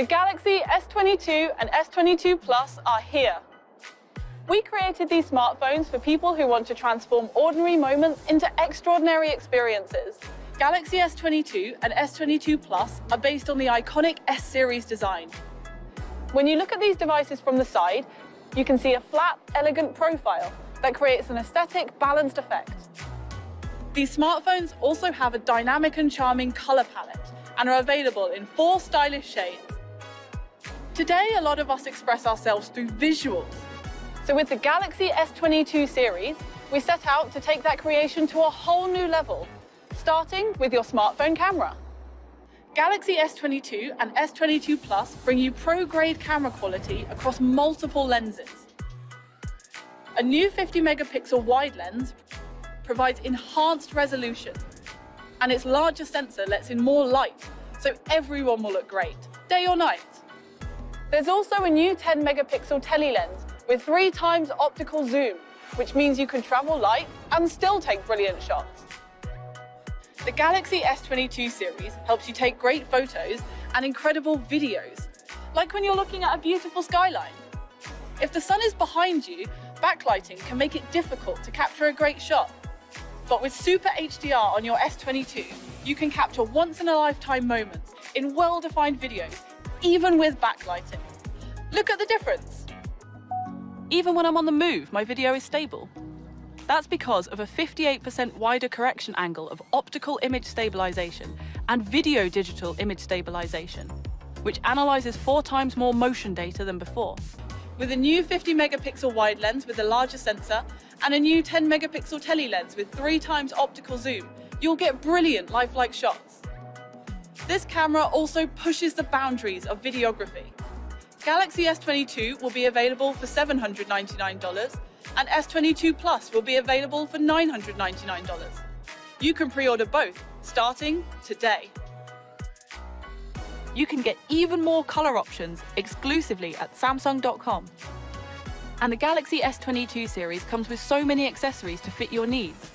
The Galaxy S22 and S22 Plus are here. We created these smartphones for people who want to transform ordinary moments into extraordinary experiences. Galaxy S22 and S22 Plus are based on the iconic S series design. When you look at these devices from the side, you can see a flat, elegant profile that creates an aesthetic, balanced effect. These smartphones also have a dynamic and charming color palette and are available in 4 stylish shades. Today, a lot of us express ourselves through visuals. So with the Galaxy S22 series, we set out to take that creation to a whole new level, starting with your smartphone camera. Galaxy S22 and S22 Plus bring you pro-grade camera quality across multiple lenses. A new 50-megapixel wide lens provides enhanced resolution, and its larger sensor lets in more light, so everyone will look great, day or night. There's also a new 10-megapixel tele-lens with 3 times optical zoom, which means you can travel light and still take brilliant shots. The Galaxy S22 series helps you take great photos and incredible videos, like when you're looking at a beautiful skyline. If the sun is behind you, backlighting can make it difficult to capture a great shot. But with Super HDR on your S22, you can capture once-in-a-lifetime moments in well-defined videos, even with backlighting. Look at the difference. Even when I'm on the move, my video is stable. That's because of a 58% wider correction angle of optical image stabilization and video digital image stabilization, which analyzes 4 times more motion data than before. With a new 50-megapixel wide lens with a larger sensor and a new 10-megapixel tele-lens with 3 times optical zoom, you'll get brilliant lifelike shots. This camera also pushes the boundaries of videography. Galaxy S22 will be available for $799, and S22 Plus will be available for $999. You can pre-order both, starting today. You can get even more color options exclusively at Samsung.com. And the Galaxy S22 series comes with so many accessories to fit your needs.